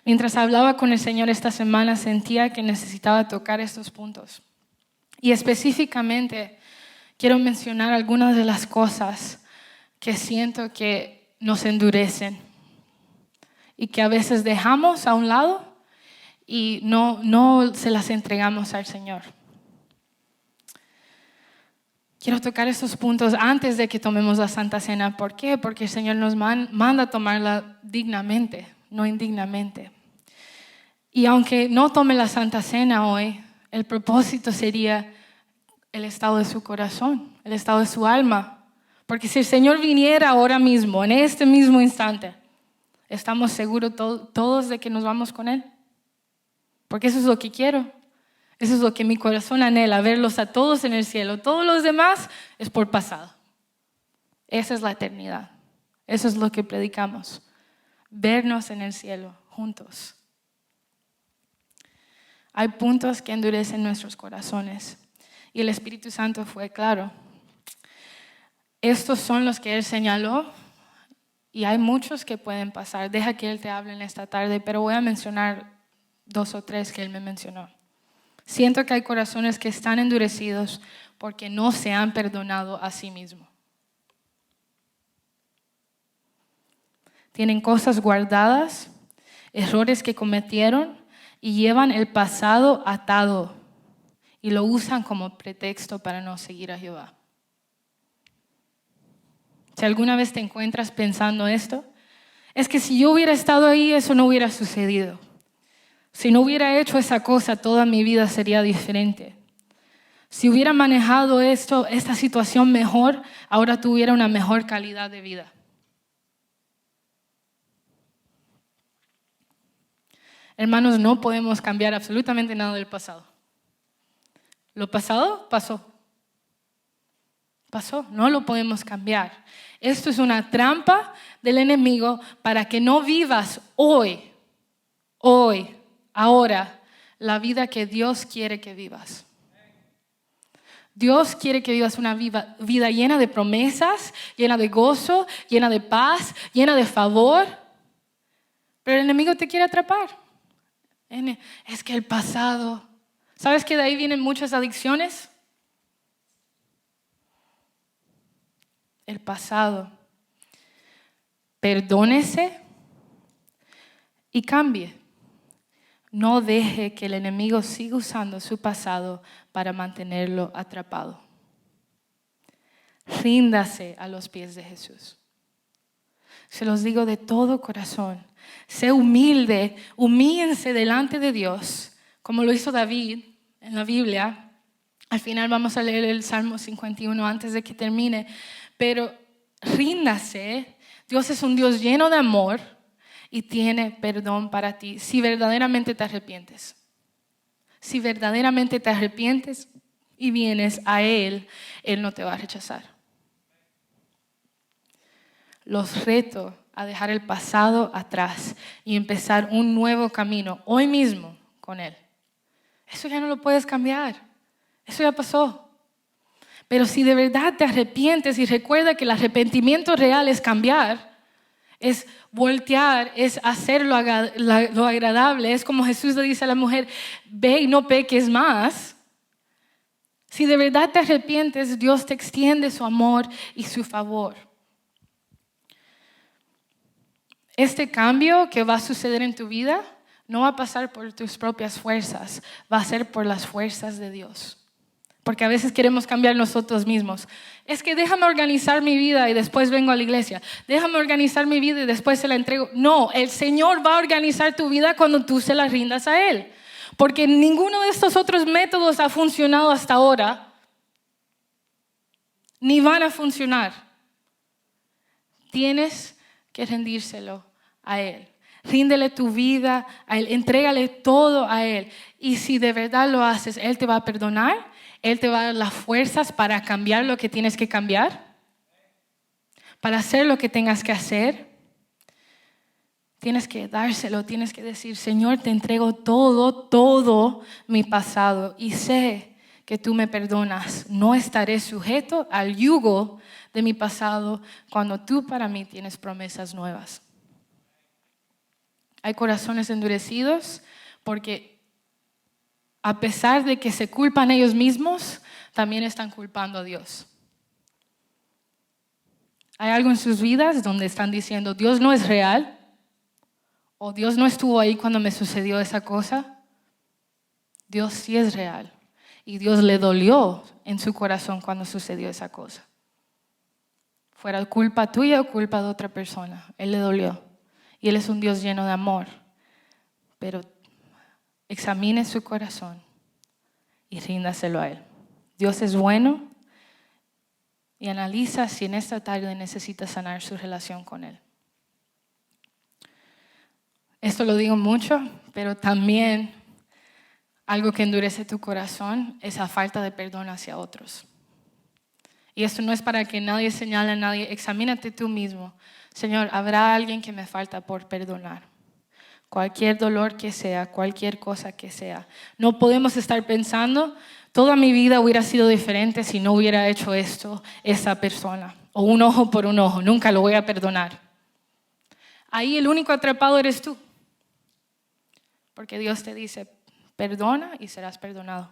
Mientras hablaba con el Señor esta semana, sentía que necesitaba tocar estos puntos. Y específicamente quiero mencionar algunas de las cosas que siento que nos endurecen y que a veces dejamos a un lado y no se las entregamos al Señor. Quiero tocar esos puntos antes de que tomemos la Santa Cena. ¿Por qué? Porque el Señor nos manda a tomarla dignamente, no indignamente. Y aunque no tome la Santa Cena hoy, el propósito sería el estado de su corazón, el estado de su alma. Porque si el Señor viniera ahora mismo, en este mismo instante, ¿estamos seguros todos de que nos vamos con Él? Porque eso es lo que quiero. Eso es lo que mi corazón anhela, verlos a todos en el cielo. Todos los demás es por pasado. Esa es la eternidad. Eso es lo que predicamos. Vernos en el cielo juntos. Hay puntos que endurecen nuestros corazones. Y el Espíritu Santo fue claro. Estos son los que Él señaló y hay muchos que pueden pasar. Deja que Él te hable en esta tarde, pero voy a mencionar 2 o 3 que Él me mencionó. Siento que hay corazones que están endurecidos porque no se han perdonado a sí mismos. Tienen cosas guardadas, errores que cometieron y llevan el pasado atado y lo usan como pretexto para no seguir a Jehová. Si alguna vez te encuentras pensando esto, es que si yo hubiera estado ahí, eso no hubiera sucedido. Si no hubiera hecho esa cosa, toda mi vida sería diferente. Si hubiera manejado esta situación mejor, ahora tuviera una mejor calidad de vida. Hermanos, no podemos cambiar absolutamente nada del pasado. Lo pasado, pasó. Pasó, no lo podemos cambiar. Esto es una trampa del enemigo para que no vivas hoy, ahora, la vida que Dios quiere que vivas. Dios quiere que vivas una vida llena de promesas, llena de gozo, llena de paz, llena de favor. Pero el enemigo te quiere atrapar. Es que el pasado, ¿sabes que de ahí vienen muchas adicciones? El pasado. Perdónese y cambie. No deje que el enemigo siga usando su pasado para mantenerlo atrapado. Ríndase a los pies de Jesús. Se los digo de todo corazón. Sé humilde, humíllense delante de Dios, como lo hizo David en la Biblia. Al final vamos a leer el Salmo 51 antes de que termine. Pero ríndase. Dios es un Dios lleno de amor y tiene perdón para ti si verdaderamente te arrepientes. Si verdaderamente te arrepientes y vienes a Él, Él no te va a rechazar. Los reto a dejar el pasado atrás y empezar un nuevo camino hoy mismo con Él. Eso ya no lo puedes cambiar. Eso ya pasó. Pero si de verdad te arrepientes y recuerda que el arrepentimiento real es cambiar, es voltear, es hacer lo agradable, es como Jesús le dice a la mujer, ve y no peques más. Si de verdad te arrepientes, Dios te extiende su amor y su favor. Este cambio que va a suceder en tu vida no va a pasar por tus propias fuerzas, va a ser por las fuerzas de Dios. Porque a veces queremos cambiar nosotros mismos. Es que déjame organizar mi vida y después vengo a la iglesia. Déjame organizar mi vida y después se la entrego. No, el Señor va a organizar tu vida cuando tú se la rindas a Él. Porque ninguno de estos otros métodos ha funcionado hasta ahora, ni van a funcionar. Tienes que rendírselo a Él. Ríndele tu vida a Él, entrégale todo a Él. Y si de verdad lo haces, Él te va a perdonar, Él te va a dar las fuerzas para cambiar lo que tienes que cambiar, para hacer lo que tengas que hacer. Tienes que dárselo, tienes que decir, Señor, te entrego todo mi pasado y sé que tú me perdonas. No estaré sujeto al yugo de mi pasado cuando tú para mí tienes promesas nuevas. Hay corazones endurecidos porque a pesar de que se culpan ellos mismos, también están culpando a Dios. Hay algo en sus vidas donde están diciendo, Dios no es real, o Dios no estuvo ahí cuando me sucedió esa cosa. Dios sí es real. Y Dios le dolió en su corazón cuando sucedió esa cosa. Fuera culpa tuya o culpa de otra persona, Él le dolió. Y Él es un Dios lleno de amor. Pero examine su corazón y ríndaselo a Él. Dios es bueno y analiza si en esta tarde necesita sanar su relación con Él. Esto lo digo mucho, pero también algo que endurece tu corazón es la falta de perdón hacia otros. Y esto no es para que nadie señale a nadie. Examínate tú mismo. Señor, ¿habrá alguien que me falta por perdonar? Cualquier dolor que sea, cualquier cosa que sea. No podemos estar pensando, toda mi vida hubiera sido diferente si no hubiera hecho esto esa persona. O un ojo por un ojo, nunca lo voy a perdonar. Ahí el único atrapado eres tú. Porque Dios te dice, perdona y serás perdonado.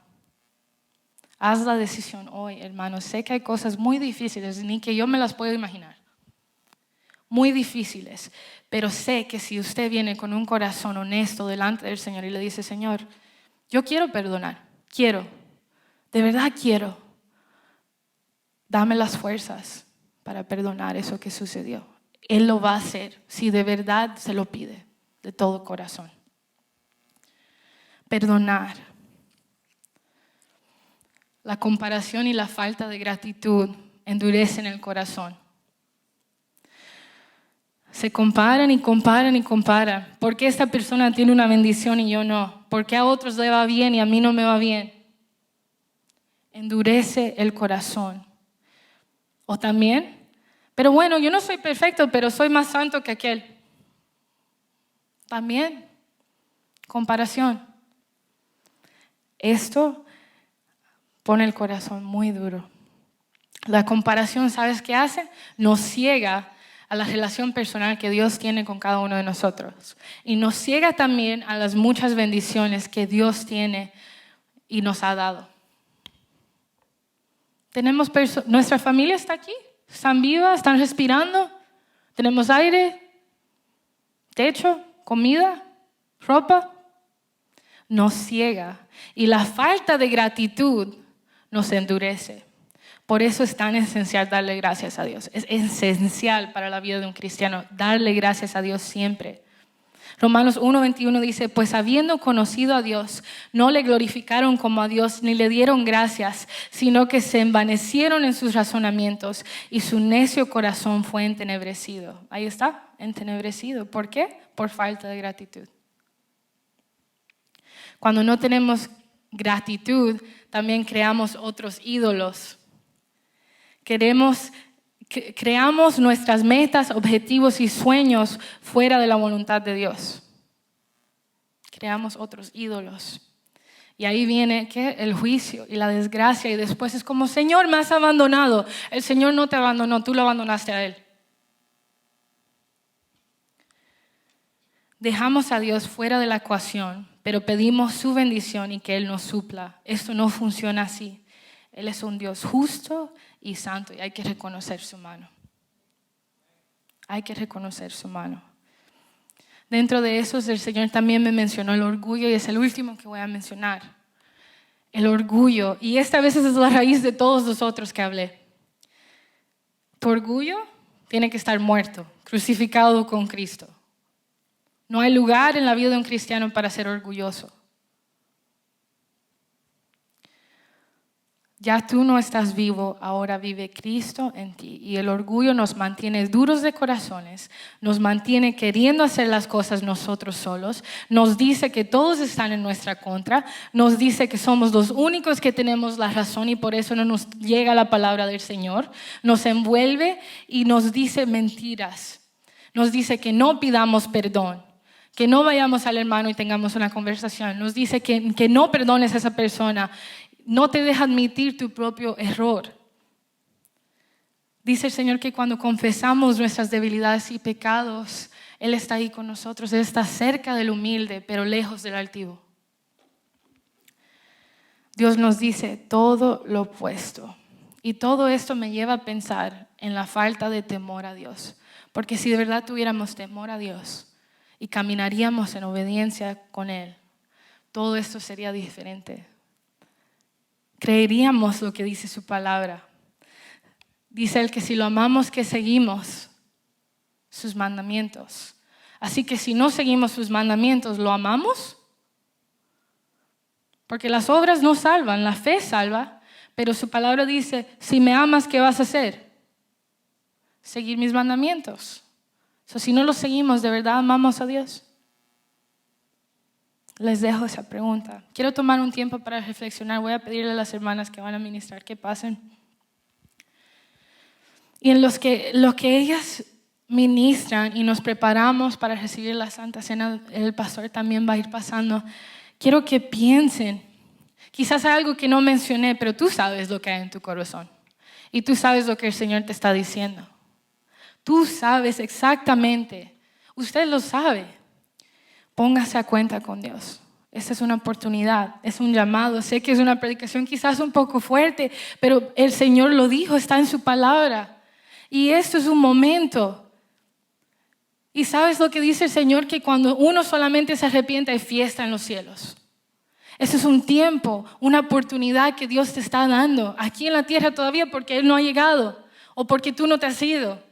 Haz la decisión hoy, hermano. Sé que hay cosas muy difíciles, ni que yo me las puedo imaginar. Muy difíciles. Pero sé que si usted viene con un corazón honesto delante del Señor y le dice, Señor, yo quiero perdonar. Quiero. De verdad quiero. Dame las fuerzas para perdonar eso que sucedió. Él lo va a hacer si de verdad se lo pide de todo corazón. Perdonar. La comparación y la falta de gratitud endurecen el corazón. Se comparan y comparan y comparan. ¿Por qué esta persona tiene una bendición y yo no? ¿Por qué a otros le va bien y a mí no me va bien? Endurece el corazón. O también, pero bueno, yo no soy perfecto, pero soy más santo que aquel. También, comparación. Esto pone el corazón muy duro. La comparación, ¿sabes qué hace? Nos ciega a la relación personal que Dios tiene con cada uno de nosotros. Y nos ciega también a las muchas bendiciones que Dios tiene y nos ha dado. Nuestra familia está aquí, están vivas, están respirando, tenemos aire, techo, comida, ropa. nos ciega y la falta de gratitud nos endurece. Por eso es tan esencial darle gracias a Dios. Es esencial para la vida de un cristiano darle gracias a Dios siempre. Romanos 1:21 dice, pues habiendo conocido a Dios, no le glorificaron como a Dios ni le dieron gracias, sino que se envanecieron en sus razonamientos y su necio corazón fue entenebrecido. Ahí está, entenebrecido. ¿Por qué? Por falta de gratitud. Cuando no tenemos gratitud, también creamos otros ídolos. Creamos nuestras metas, objetivos y sueños fuera de la voluntad de Dios. Creamos otros ídolos. Y ahí viene ¿qué? El juicio y la desgracia. Y después es como, Señor, me has abandonado. El Señor no te abandonó, tú lo abandonaste a Él. Dejamos a Dios fuera de la ecuación, pero pedimos su bendición y que Él nos supla. Esto no funciona así. Él es un Dios justo y santo y hay que reconocer su mano. Hay que reconocer su mano. Dentro de eso, el Señor también me mencionó el orgullo y es el último que voy a mencionar. El orgullo. Y esta vez es la raíz de todos los otros que hablé. Tu orgullo tiene que estar muerto, crucificado con Cristo. No hay lugar en la vida de un cristiano para ser orgulloso. Ya tú no estás vivo, ahora vive Cristo en ti. Y el orgullo nos mantiene duros de corazones, nos mantiene queriendo hacer las cosas nosotros solos, nos dice que todos están en nuestra contra, nos dice que somos los únicos que tenemos la razón y por eso no nos llega la palabra del Señor, nos envuelve y nos dice mentiras, nos dice que no pidamos perdón, que no vayamos al hermano y tengamos una conversación, nos dice que no perdones a esa persona. No te deja admitir tu propio error. Dice el Señor que cuando confesamos nuestras debilidades y pecados, Él está ahí con nosotros. Él está cerca del humilde, pero lejos del altivo. Dios nos dice todo lo opuesto. Y todo esto me lleva a pensar en la falta de temor a Dios. Porque si de verdad tuviéramos temor a Dios y caminaríamos en obediencia con Él, todo esto sería diferente. Creeríamos lo que dice su palabra. Dice Él que si lo amamos, que seguimos sus mandamientos. Así que si no seguimos sus mandamientos, ¿lo amamos? Porque las obras no salvan, la fe salva, pero su palabra dice, si me amas, ¿qué vas a hacer? Seguir mis mandamientos. Si no los seguimos, ¿de verdad amamos a Dios? Les dejo esa pregunta. Quiero tomar un tiempo para reflexionar. Voy a pedirle a las hermanas que van a ministrar que pasen. Y en lo que ellas ministran y nos preparamos para recibir la Santa Cena, el pastor también va a ir pasando. Quiero que piensen. Quizás hay algo que no mencioné, pero tú sabes lo que hay en tu corazón. Y tú sabes lo que el Señor te está diciendo. Tú sabes exactamente. Usted lo sabe. Póngase a cuenta con Dios. Esta es una oportunidad, es un llamado. Sé que es una predicación quizás un poco fuerte, pero el Señor lo dijo, está en su palabra. Y esto es un momento. Y ¿sabes lo que dice el Señor? Que cuando uno solamente se arrepiente hay fiesta en los cielos. Este es un tiempo, una oportunidad que Dios te está dando aquí en la tierra todavía porque Él no ha llegado o porque tú no te has ido.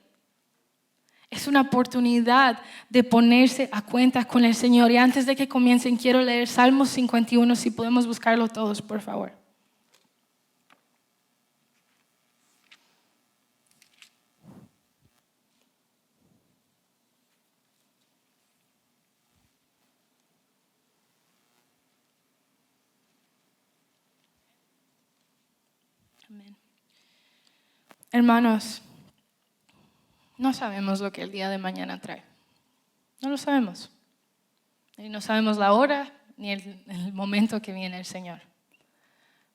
Es una oportunidad de ponerse a cuentas con el Señor. Y antes de que comiencen, quiero leer Salmos 51, si podemos buscarlo todos, por favor. Amén. Hermanos, no sabemos lo que el día de mañana trae. No lo sabemos. Y no sabemos la hora ni el momento que viene el Señor.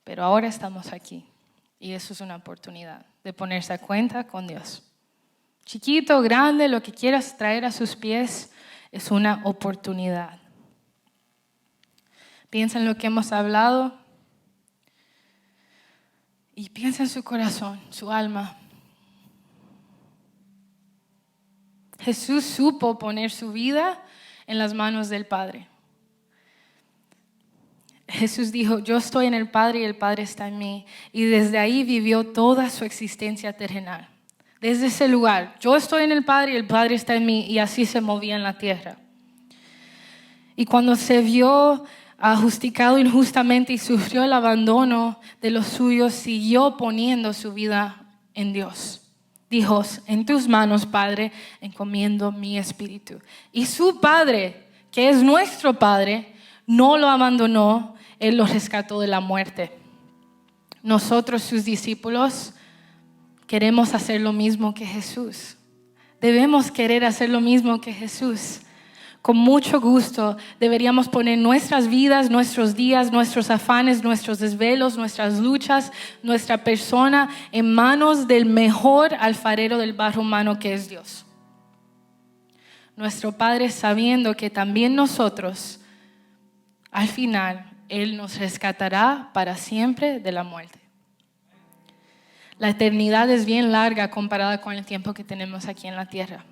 Pero ahora estamos aquí. Y eso es una oportunidad de ponerse a cuenta con Dios. Chiquito, grande, lo que quieras traer a sus pies es una oportunidad. Piensa en lo que hemos hablado y piensa en su corazón, su alma. Jesús supo poner su vida en las manos del Padre. Jesús dijo, yo estoy en el Padre y el Padre está en mí. Y desde ahí vivió toda su existencia terrenal. Desde ese lugar, yo estoy en el Padre y el Padre está en mí. Y así se movía en la tierra. Y cuando se vio ajusticado injustamente y sufrió el abandono de los suyos, siguió poniendo su vida en Dios. Dijo, en tus manos, Padre, encomiendo mi espíritu. Y su Padre, que es nuestro Padre, no lo abandonó, Él lo rescató de la muerte. Nosotros, sus discípulos, queremos hacer lo mismo que Jesús. Debemos querer hacer lo mismo que Jesús. Con mucho gusto deberíamos poner nuestras vidas, nuestros días, nuestros afanes, nuestros desvelos, nuestras luchas, nuestra persona en manos del mejor alfarero del barro humano que es Dios. Nuestro Padre, sabiendo que también nosotros, al final, Él nos rescatará para siempre de la muerte. La eternidad es bien larga comparada con el tiempo que tenemos aquí en la tierra.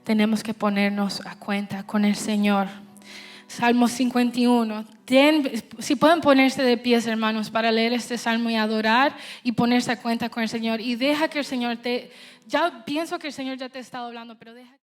Tenemos que ponernos a cuenta con el Señor. Salmo 51. Si pueden ponerse de pies, hermanos, para leer este salmo y adorar y ponerse a cuenta con el Señor. Y deja que el Señor ya pienso que el Señor ya te ha estado hablando, pero deja